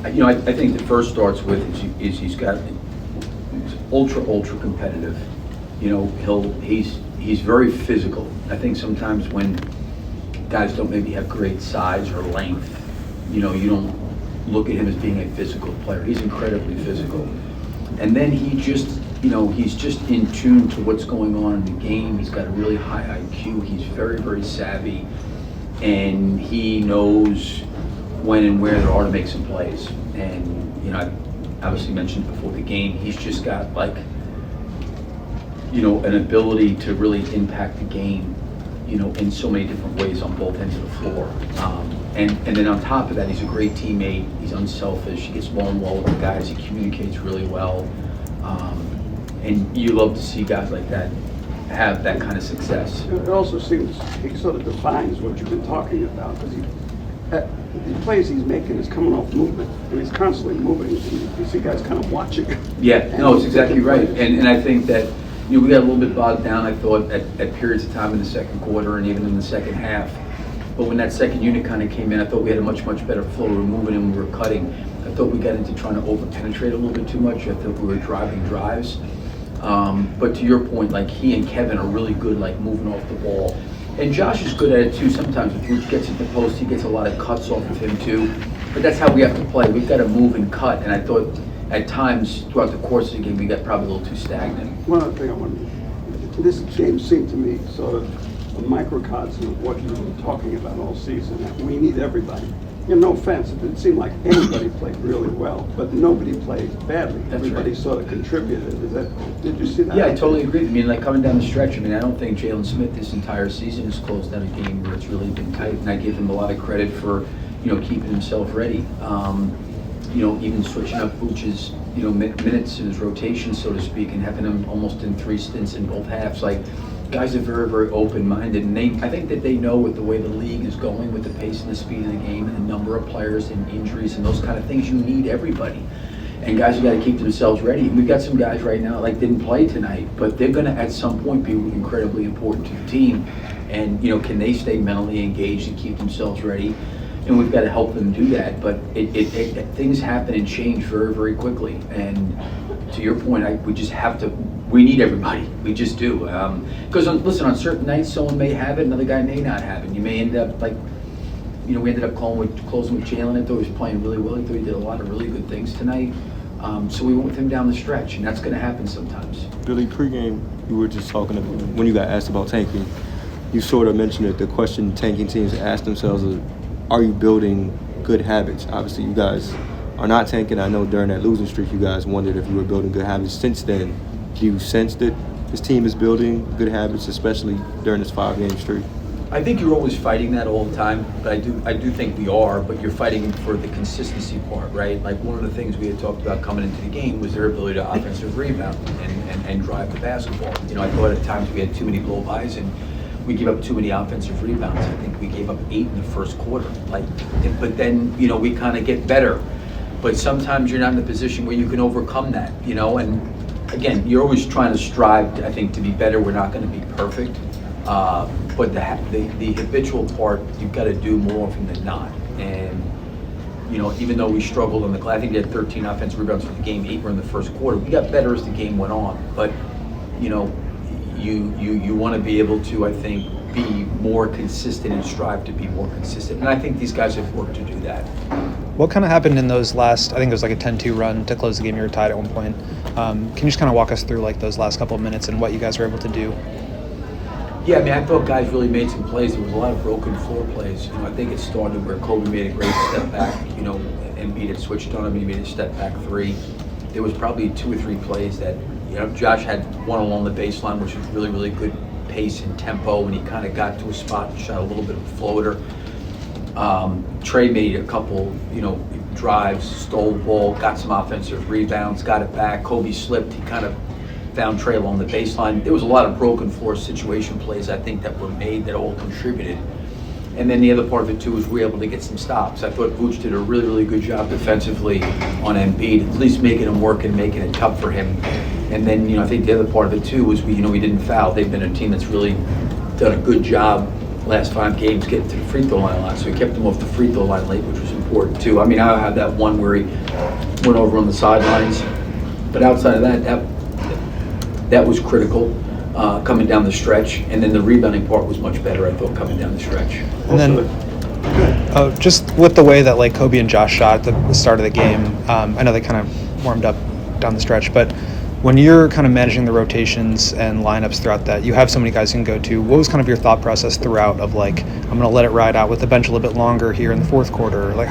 I think the first starts with is he's ultra competitive. He's very physical. I think sometimes when guys don't maybe have great size or length, you don't look at him as being a physical player. He's incredibly physical. And then he's just in tune to what's going on in the game. He's got a really high IQ. He's very savvy, and he knows when and where there are to make some plays. And I obviously mentioned before the game, he's just got an ability to really impact the game, in so many different ways on both ends of the floor. And then on top of that, he's a great teammate. He's unselfish. He gets along well with the guys. He communicates really well. And you love to see guys like that have that kind of success. It also seems he sort of defines what you've been talking about, because the plays he's making is coming off movement, and he's constantly moving. You see guys kind of watching. Yeah, no, it's exactly right. And I think that we got a little bit bogged down, I thought, at periods of time in the second quarter and even in the second half. But when that second unit kind of came in, I thought we had a much better flow. We were moving and we were cutting. I thought we got into trying to over-penetrate a little bit too much. I thought we were driving drives. But to your point, he and Kevin are really good, moving off the ball. And Josh is good at it too. Sometimes if Vooch gets at the post, he gets a lot of cuts off of him too. But that's how we have to play. We've got to move and cut. And I thought at times throughout the course of the game, we got probably a little too stagnant. One other thing I wanted, this game seemed to me sort of a microcosm of what you've been talking about all season. That we need everybody. No offense, it didn't seem like anybody played really well, but nobody played badly. That's everybody right. Sort of contributed. Did you see that? Yeah, I totally agree. Coming down the stretch, I don't think Jalen Smith this entire season has closed out a game where it's really been tight, and I give him a lot of credit for, keeping himself ready. Even switching up Vooch's, minutes in his rotation, so to speak, and having him almost in 3 stints in both halves. Guys are very open-minded, and I think that they know with the way the league is going, with the pace and the speed of the game, and the number of players and injuries and those kind of things, you need everybody. And guys have got to keep themselves ready. And we've got some guys right now didn't play tonight, but they're going to at some point be incredibly important to the team. And can they stay mentally engaged and keep themselves ready? And we've got to help them do that. But things happen and change very quickly. And to your point, we just have to. We need everybody. We just do. Because listen, on certain nights, someone may have it, another guy may not have it. You may end up we ended up closing with Jalen. I thought he was playing really well. I thought he did a lot of really good things tonight. So we went with him down the stretch, and that's going to happen sometimes. Billy, pregame, you were just talking when you got asked about tanking. You sort of mentioned that the question tanking teams ask themselves is, are you building good habits? Obviously, you guys are not tanking. I know during that losing streak, you guys wondered if you were building good habits. Since then, do you sense that this team is building good habits, especially during this 5-game streak? I think you're always fighting that all the time, but I do think we are, but you're fighting for the consistency part, right? One of the things we had talked about coming into the game was their ability to offensive rebound and drive the basketball. I thought at times we had too many blow-bys and we gave up too many offensive rebounds. I think we gave up 8 in the first quarter. But then, we kind of get better. But sometimes you're not in a position where you can overcome that, and again, you're always trying to strive, I think, to be better. We're not going to be perfect. But the habitual part, you've got to do more often than not. And, even though we struggled on the glass, I think we had 13 offensive rebounds for the game, 8 were in the first quarter. We got better as the game went on. But, you want to be able to, I think, be more consistent and strive to be more consistent. And I think these guys have worked to do that. What kind of happened in those last, I think it was a 10-2 run to close the game. You were tied at one point. Can you just kind of walk us through those last couple of minutes and what you guys were able to do? Yeah, I thought guys really made some plays. There was a lot of broken floor plays. I think it started where Kobe made a great step back, and beat it, switched on him, he made a step back 3. There was probably 2 or 3 plays that, Josh had one along the baseline, which was really good pace and tempo, and he kind of got to a spot and shot a little bit of a floater. Tre made a couple, drives, stole the ball, got some offensive rebounds, got it back. Kobe slipped. He kind of found Tre along the baseline. There was a lot of broken floor situation plays, I think, that were made that all contributed. And then the other part of it, too, is we were able to get some stops. I thought Vooch did a really good job defensively on Embiid, at least making him work and making it tough for him. And then, I think the other part of it, too, was we didn't foul. They've been a team that's really done a good job last 5 games getting to the free throw line a lot, so he kept him off the free throw line late, which was important too. I mean, I had that one where he went over on the sidelines, but outside of that was critical coming down the stretch, and then the rebounding part was much better, I thought, coming down the stretch. And then just with the way that like Kobe and Josh shot at the start of the game, I know they kind of warmed up down the stretch, but when you're kind of managing the rotations and lineups throughout that, you have so many guys you can go to. What was kind of your thought process throughout of like, I'm going to let it ride out with the bench a little bit longer here in the fourth quarter? Like,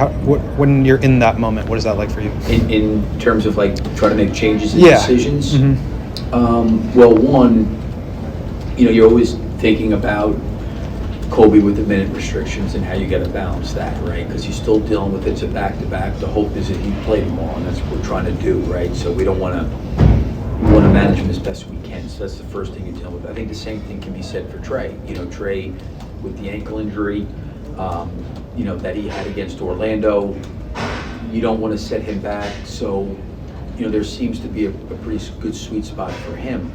when you're in that moment, what is that like for you? In terms of like trying to make changes and Yeah. decisions? Mm-hmm. Well, one, you're always thinking about Kobe with the minute restrictions and how you got to balance that, right? Because he's still dealing with it's a back-to-back. The hope is that he play tomorrow, and that's what we're trying to do, right? So we don't want to manage him as best we can. So that's the first thing you deal with. I think the same thing can be said for Tre. Tre with the ankle injury, that he had against Orlando. You don't want to set him back. So, there seems to be a pretty good sweet spot for him.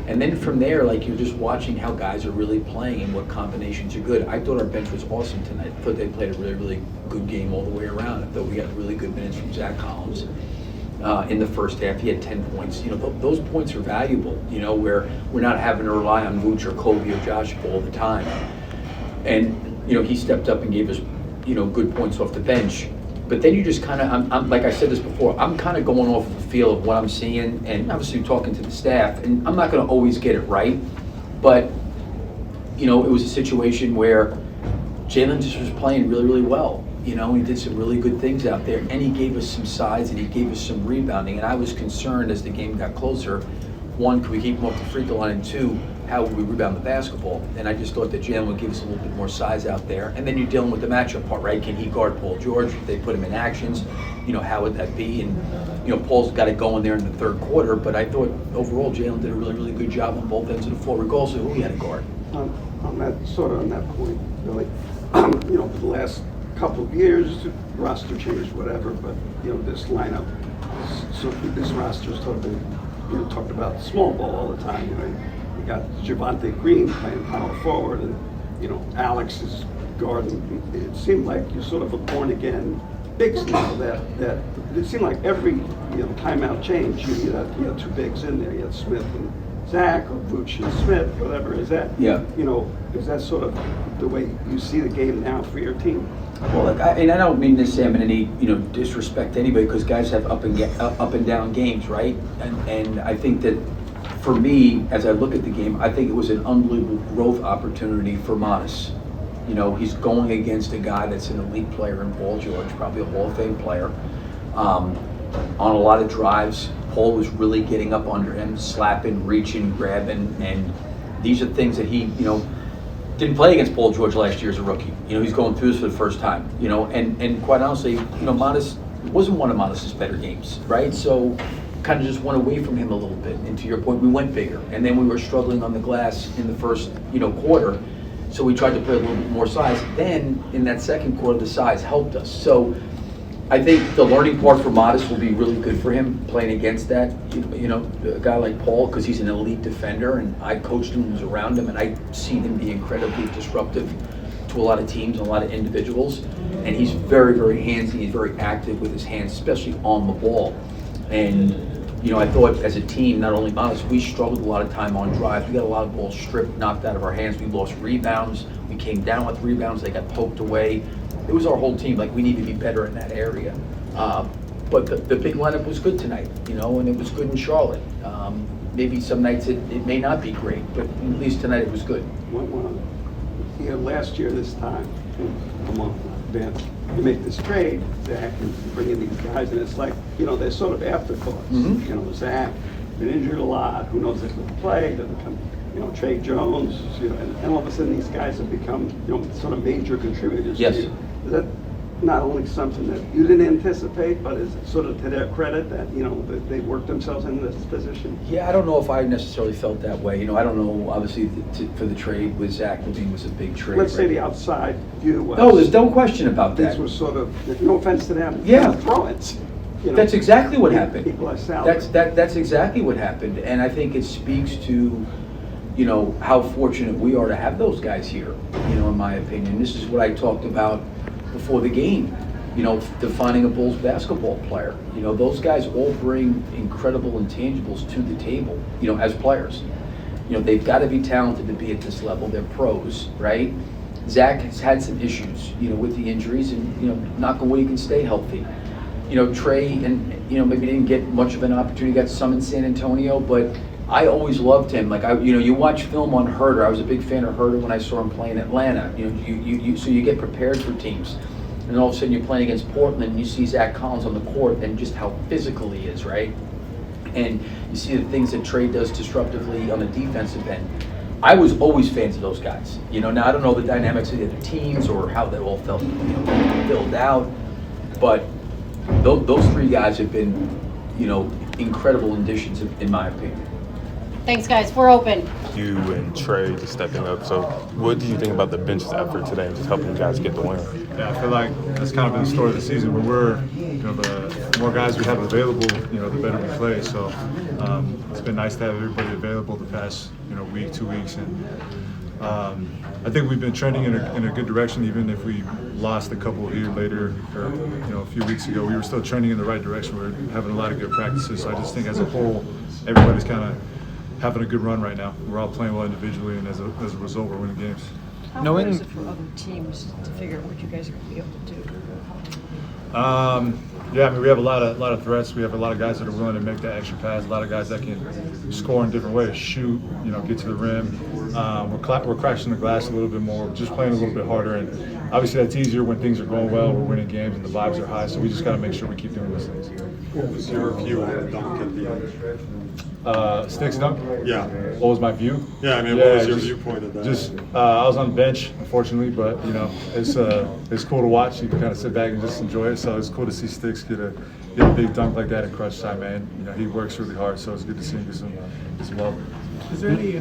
And then from there, like, you're just watching how guys are really playing and what combinations are good. I thought our bench was awesome tonight. I thought they played a really, really good game all the way around. I thought we got really good minutes from Zach Collins. In the first half, he had 10 points. Those points are valuable, where we're not having to rely on Vooch or Kobe or Josh all the time. And, he stepped up and gave us, good points off the bench. But then you just kind of, I'm like I said this before, I'm kind of going off the feel of what I'm seeing and obviously talking to the staff. And I'm not going to always get it right, but, it was a situation where Jalen just was playing really, really well. He did some really good things out there, and he gave us some size and he gave us some rebounding. And I was concerned as the game got closer, one, could we keep him off the free throw line, and two, how would we rebound the basketball? And I just thought that Jalen would give us a little bit more size out there. And then you're dealing with the matchup part, right? Can he guard Paul George? If they put him in actions, how would that be? And, Paul's got it going there in the third quarter, but I thought overall Jalen did a really, really good job on both ends of the floor, regardless of who he had to guard. On that point, Billy, for the last couple of years, roster changed, whatever, but this lineup, this roster's sort of been talked about small ball all the time. You got Javonte Green playing power forward, and Alex is guarding. It seemed like you're sort of a born again bigs now. That it seemed like every timeout change you had 2 bigs in there. You had Smith and Zach or Vooch and Smith, whatever. Is that is that sort of the way you see the game now for your team? Well, look, I don't mean to say I'm in any disrespect to anybody, because guys have up and down games, right? And I think that for me, as I look at the game, I think it was an unbelievable growth opportunity for Modest. He's going against a guy that's an elite player in Paul George, probably a Hall of Fame player. On a lot of drives, Paul was really getting up under him, slapping, reaching, grabbing, and these are things that he, didn't play against Paul George last year as a rookie. He's going through this for the first time, and quite honestly, Modest wasn't one of Modest's better games, right? So kind of just went away from him a little bit. And to your point, we went bigger, and then we were struggling on the glass in the first, quarter. So we tried to play a little bit more size. Then in that second quarter, the size helped us. So I think the learning part for Modest will be really good for him playing against that, a guy like Paul, because he's an elite defender, and I coached him, was around him, and I seen him be incredibly disruptive to a lot of teams and a lot of individuals. And he's very, very handsy. He's very active with his hands, especially on the ball. And I thought as a team, not only Modest, we struggled a lot of time on drives. We got a lot of balls stripped, knocked out of our hands. We lost rebounds. We came down with rebounds. They got poked away. It was our whole team. Like, we need to be better in that area. But the big lineup was good tonight, and it was good in Charlotte. Maybe some nights it may not be great, but at least tonight it was good. Last year this time, come on, Ben, you make this trade, Zach, and bring in these guys, and it's like, they're sort of afterthoughts. Mm-hmm. Zach, been injured a lot, who knows if he'll play, doesn't come, Tre Jones, and all of a sudden these guys have become, sort of major contributors Yes. to you. Is that not only something that you didn't anticipate, but is it sort of to their credit that, that they worked themselves into this position? Yeah, I don't know if I necessarily felt that way. I don't know, obviously, for the trade with Zach Levine was a big trade. Let's say right? the outside view was. No, there's no question about that. These were sort of, no offense to them. Yeah. Throw-ins. That's exactly what happened. People are salary. That's exactly what happened, and I think it speaks to you know, how fortunate we are to have those guys here, you know, in my opinion. This is what I talked about before the game, you know, defining a Bulls basketball player. You know, those guys all bring incredible intangibles to the table, you know, as players. You know, they've got to be talented to be at this level. They're pros, right? Zach has had some issues, you know, with the injuries, and, you know, knock on wood, he can stay healthy. You know, Tre, and, you know, maybe didn't get much of an opportunity, got some in San Antonio, but I always loved him. Like, you know, you watch film on Herter. I was a big fan of Herter when I saw him play in Atlanta. You know, so you get prepared for teams. And all of a sudden you're playing against Portland and you see Zach Collins on the court and just how physical he is, right? And you see the things that Tre does disruptively on the defensive end. I was always fans of those guys. You know, now I don't know the dynamics of the other teams or how they all felt, you know, filled out, but those three guys have been, you know, incredible additions in my opinion. Thanks, guys. We're open. You and Tre just stepping up. So what do you think about the bench's effort today and just helping you guys get the win? Yeah, I feel like that's kind of been the story of the season. When we're, you know, the more guys we have available, you know, the better we play. So it's been nice to have everybody available the past, you know, week, 2 weeks, and I think we've been trending in a good direction. Even if we lost a couple here later, or, you know, a few weeks ago, we were still trending in the right direction. We're having a lot of good practices. So I just think as a whole, everybody's kind of having a good run right now. We're all playing well individually, and as a result, we're winning games. How hard is it for other teams to figure out what you guys are going to be able to do? Yeah, I mean, we have a lot of threats. We have a lot of guys that are willing to make that extra pass. A lot of guys that can score in different ways, shoot, you know, get to the rim. We're crashing the glass a little bit more. We're just playing a little bit harder, and obviously that's easier when things are going well. We're winning games and the vibes are high. So we just got to make sure we keep doing those things. What was your view on the dunk at the end? Sticks dunk? Yeah. What was my view? Yeah, I mean, what was your viewpoint of that? Just, I was on the bench, unfortunately, but, you know, it's cool to watch. You can kind of sit back and just enjoy it. So it's cool to see Sticks get a big dunk like that in crunch time, man. You know, he works really hard, so it's good to see him get some love. Is there any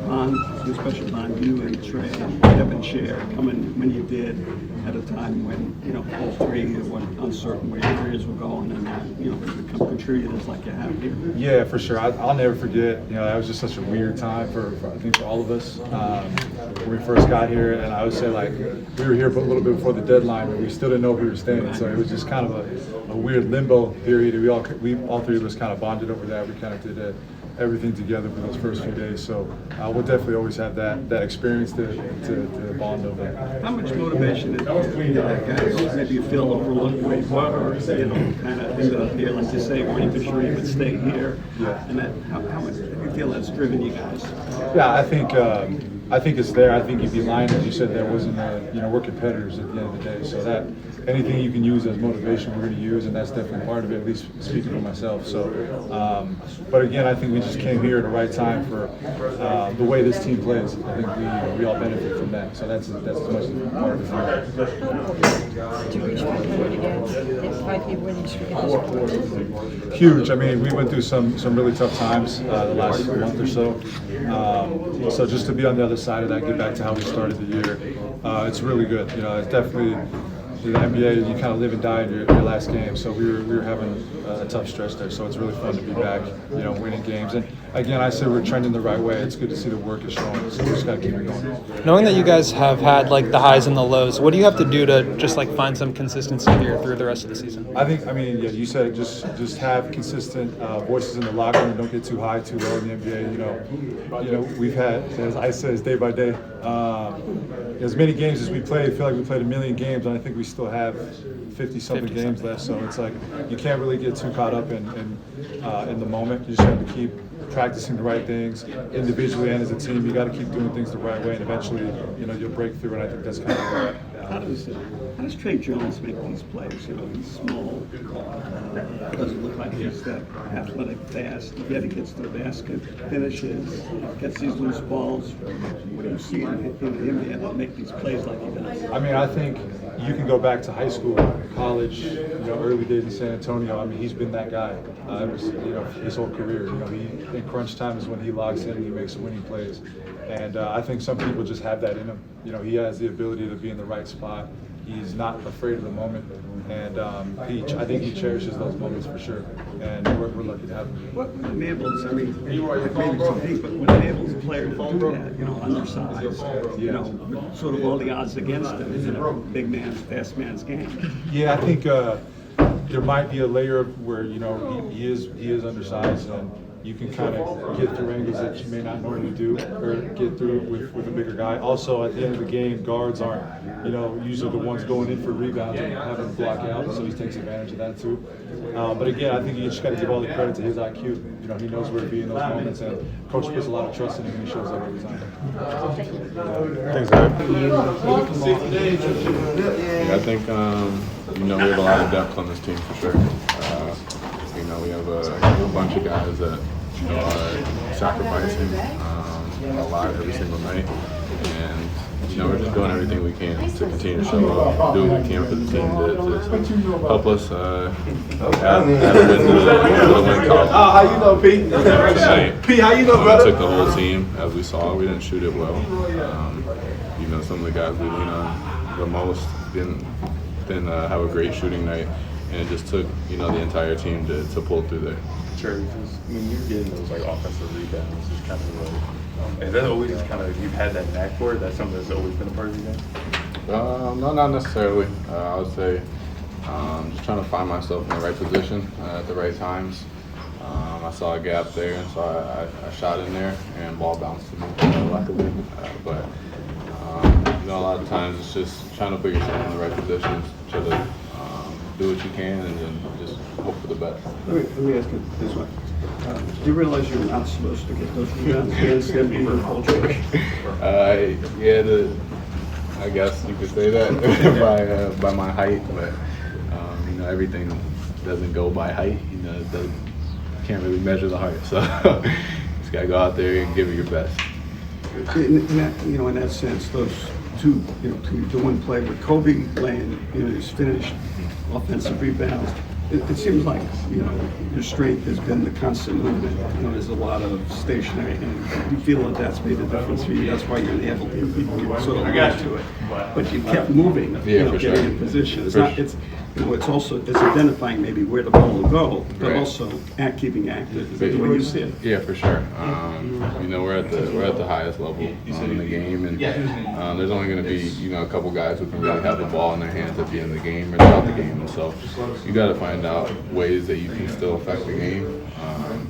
bond, especially bond you and Tre and Kevin share coming when you did at a time when, you know, all three were uncertain where your careers were going, and you know, become contributors like you have here? Yeah, for sure. I'll never forget. You know, that was just such a weird time for I think for all of us when we first got here. And I would say, like, we were here a little bit before the deadline, but we still didn't know if we were staying. So it was just kind of a weird limbo period. We all three of us kind of bonded over that. We kind of did everything together for those first few days. So we'll definitely always have that experience to bond over. How much motivation is that guys maybe feel overlooked where you were, or, you know, kind of ended up here, like you say, weren't even sure you would stay here? Yeah. And that, how much do you feel that's driven you guys? Yeah, I think it's there. I think you'd be lying if you said there wasn't you know, we're competitors at the end of the day. So that anything you can use as motivation, we're going to use, and that's definitely part of it, at least speaking for myself. So, but again, I think we just came here at the right time for the way this team plays. I think we all benefit from that. So that's as much as part of it. To reach 500 again, if 5-game winning streak at this point? Huge. I mean, we went through some really tough times the last month or so. So just to be on the other side of that, get back to how we started the year, it's really good. You know, it's definitely the NBA. You kind of live and die in your last game. So we were having a tough stretch there. So it's really fun to be back, you know, winning games. And again, I say we're trending the right way. It's good to see the work is showing. So we just got to keep it going. Knowing that you guys have had like the highs and the lows, what do you have to do to just like find some consistency here through the rest of the season? I mean, yeah, you said it, just have consistent voices in the locker room. Don't get too high, too low in the NBA. You know, we've had, as I said, it's day by day. As many games as we played, I feel like we played 1 million games, and I think we still have 50-something games left. So it's like you can't really get too caught up in the moment. You just have to keep practicing the right things individually and as a team. You got to keep doing things the right way, and eventually, you know, you'll break through. And I think that's kind of How does Tre Jones make these plays? You know, he's small, doesn't look like he's that athletic, fast, yet he gets to the basket, finishes, gets these loose balls. What do you see in him that make these plays like he does? I mean, I think you can go back to high school, college, you know, early days in San Antonio. I mean, he's been that guy. It was, you know, his whole career. You know, in crunch time is when he locks in and he makes winning plays. And I think some people just have that in him. You know, he has the ability to be in the right spot He's not afraid of the moment, and I think he cherishes those moments for sure. And we're lucky to have him. What enables, I mean, maybe some deep, but what enables a player to do that, undersized, sort of all the odds against him in a big man's, fast man's game? Yeah, I think there might be a layer of where, he is undersized, and you can kind of get through angles that you may not normally do, or get through with a bigger guy. Also, at the end of the game, guards aren't, usually the ones going in for rebounds and having to block out, so he takes advantage of that too. But again, I think you just got to give all the credit to his IQ. He knows where to be in those moments, and coach puts a lot of trust in him, and he shows that every time. Thanks, Ed. Yeah, I think we have a lot of depth on this team for sure. We have a bunch of guys that are sacrificing a lot every single night, and we're just doing everything we can to continue to show up, do what we can for the team to help us have a win to win college. How you know, Pete? Pete, how you know, brother? We took the whole team, as we saw. We didn't shoot it well. Some of the guys we lean on the most didn't have a great shooting night, and it just took the entire team to pull through there. Sure, because when you're getting those offensive rebounds, it's kind of is that always you've had that knack for it? That's something that's always been a part of your game? No, not necessarily. I would say just trying to find myself in the right position at the right times. I saw a gap there, and so I shot in there, and ball bounced to me, luckily. But a lot of times it's just trying to put yourself in the right positions, try to do what you can, and then just hope for the best. Let me ask you this way. Do you realize you're not supposed to get those rebounds against them being a culture? I guess you could say that by my height, but everything doesn't go by height. Can't really measure the height, so just gotta go out there and give it your best. In that sense, those two, to one play with Kobe laying, his finished offensive rebounds. It seems like, your strength has been the constant movement. There's a lot of stationary, and you feel that that's made a difference for you. That's why you're able to sort of get to it. But you kept moving, getting in position. It's not. It's it's identifying maybe where the ball will go, but also keeping active. Is that the way you see it? Yeah, for sure. We're at the highest level in the game, and there's only going to be a couple guys who can really have the ball in their hands at the end of the game or throughout the game, and so you got to find out ways that you can still affect the game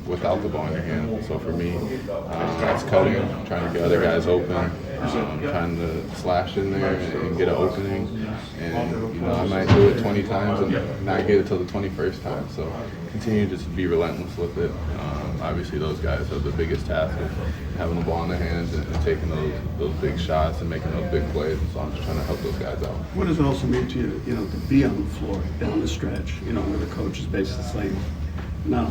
without the ball in your hand. So for me, that's cutting, trying to get other guys open, trying to slash in there and get an opening. And I might do it 20 times and not get it till the 21st time. So continue to just be relentless with it. Obviously, those guys have the biggest task of having the ball in their hands and taking those big shots and making those big plays. And so I'm just trying to help those guys out. What does it also mean to you, to be on the floor down the stretch, where the coach is basically saying, "No,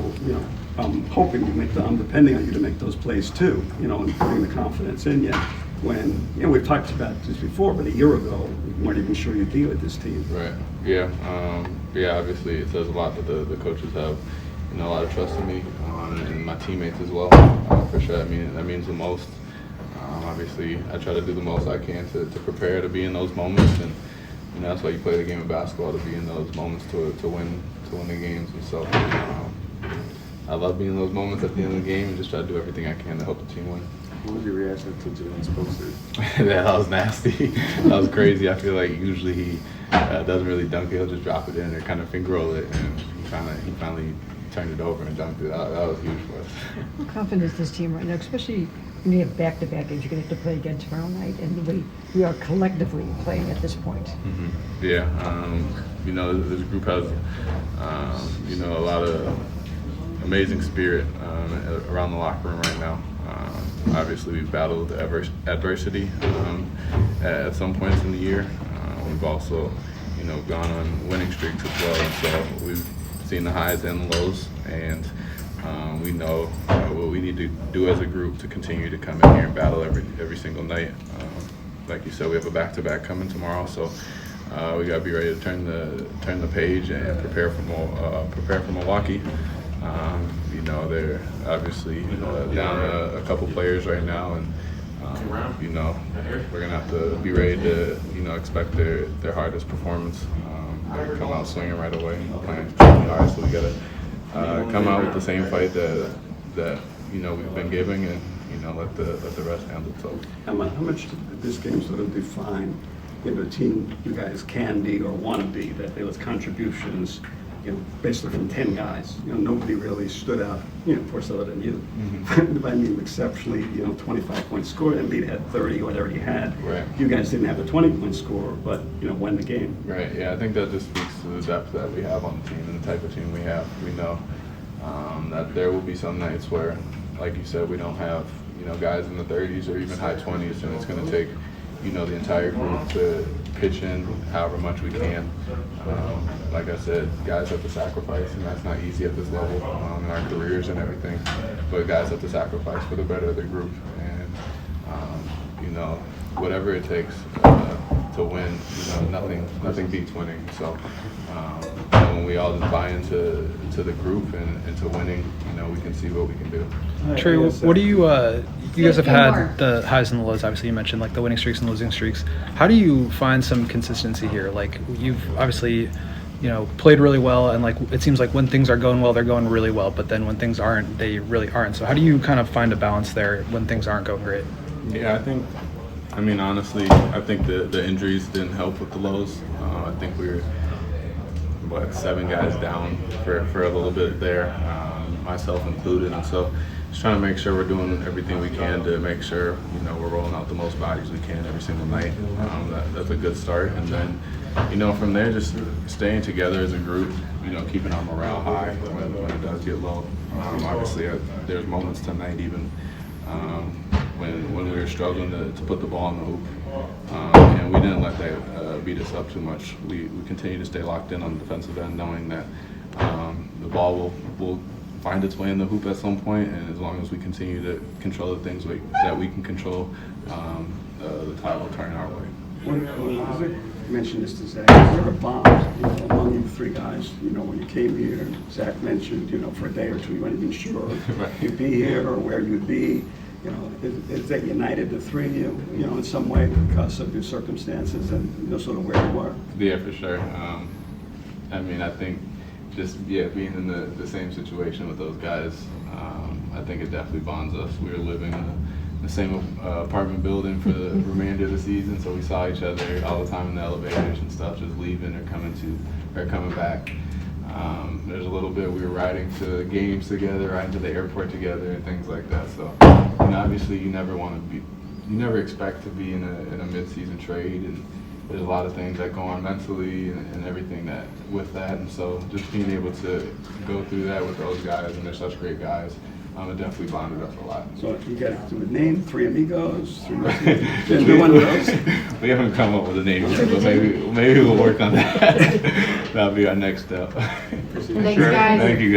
I'm hoping I'm depending on you to make those plays too, and putting the confidence in you." When, we've talked about this before, but a year ago, we weren't even sure you'd be with this team. Right. Yeah. Obviously, it says a lot that the coaches have, a lot of trust in me and my teammates as well. For sure, that means the most. Obviously, I try to do the most I can to prepare to be in those moments, and that's why you play the game of basketball, to be in those moments to win the games. And so, I love being in those moments at the end of the game and just try to do everything I can to help the team win. What was your reaction to Jalen's poster? That was nasty. That was crazy. I feel like usually he doesn't really dunk it. He'll just drop it in or kind of finger roll it, and he finally turned it over and dunked it. That was huge for us. How confident is this team right now, especially when you have back-to-back games you're going to have to play again tomorrow night, and the way we are collectively playing at this point? Mm-hmm. Yeah. This group has, a lot of amazing spirit around the locker room right now. Obviously, we've battled adversity at some points in the year. We've also, gone on winning streaks as well. And so we've seen the highs and the lows, and we know what we need to do as a group to continue to come in here and battle every single night. Like you said, we have a back-to-back coming tomorrow, so we got to be ready to turn the page and prepare for Milwaukee. They're obviously down a couple players right now, and You know, we're gonna have to be ready to, you know, expect their hardest performance. They come out swinging right away, playing extremely hard. So we gotta come out with the same fight that you know we've been giving, and you know let the rest handle itself. How much did this game sort of define, you know, the team you guys can be or want to be? That there was contributions, you know, basically from 10 guys. You know, nobody really stood out, you know, of course, other than you. I mean, exceptionally, you know, 25-point score. Embiid had 30, whatever he had. Right. You guys didn't have a 20-point score, but, you know, won the game. Right, yeah, I think that just speaks to the depth that we have on the team and the type of team we have. We know that there will be some nights where, like you said, we don't have, you know, guys in the 30s or even high 20s, and it's going to take, you know, the entire group to pitch in however much we can. Like I said, guys have to sacrifice, and that's not easy at this level in our careers and everything. But guys have to sacrifice for the better of the group, and you know, whatever it takes to win. You know, nothing beats winning. So when we all just buy into the group and to winning, you know, we can see what we can do. Trey, what do you you guys have had the highs and the lows? Obviously, you mentioned like the winning streaks and losing streaks. How do you find some consistency here? Like you've obviously, you know, played really well, and like it seems like when things are going well, they're going really well. But then when things aren't, they really aren't. So how do you kind of find a balance there when things aren't going great? Yeah, I mean, honestly, I think the injuries didn't help with the lows. I think we were 7 guys down for a little bit there, myself included, and so just trying to make sure we're doing everything we can to make sure, you know, we're rolling out the most bodies we can every single night. That's a good start, and then, you know, from there, just staying together as a group, you know, keeping our morale high when it does get low. Obviously, there's moments tonight even when we were struggling to put the ball in the hoop, and we didn't let that beat us up too much. We continue to stay locked in on the defensive end, knowing that the ball will find its way in the hoop at some point, and as long as we continue to control the things that we can control, the tide will turn our way. I mentioned this to Zach. There were bombs, you know, among you 3 guys. You know, when you came here, Zach mentioned, you know, for a day or 2 you weren't even sure if you'd be here or where you'd be. You know, is that united the 3 of you, you know, in some way because of your circumstances and, you know, sort of where you were? Yeah, for sure. I mean, I think just being in the same situation with those guys, I think it definitely bonds us. We were living in the same apartment building for the remainder of the season, so we saw each other all the time in the elevators and stuff, just leaving or coming back. There's a little bit we were riding to games together, riding to the airport together, and things like that. So, you know, obviously, you never expect to be in a mid-season trade, and there's a lot of things that go on mentally and everything that with that. And so, just being able to go through that with those guys, and they're such great guys, it definitely bonded us a lot. So you got to do a name, 3 amigos, 3 do one of those. We haven't come up with a name yet, but maybe we'll work on that. That'll be our next step. Thanks, guys. Thank you, guys.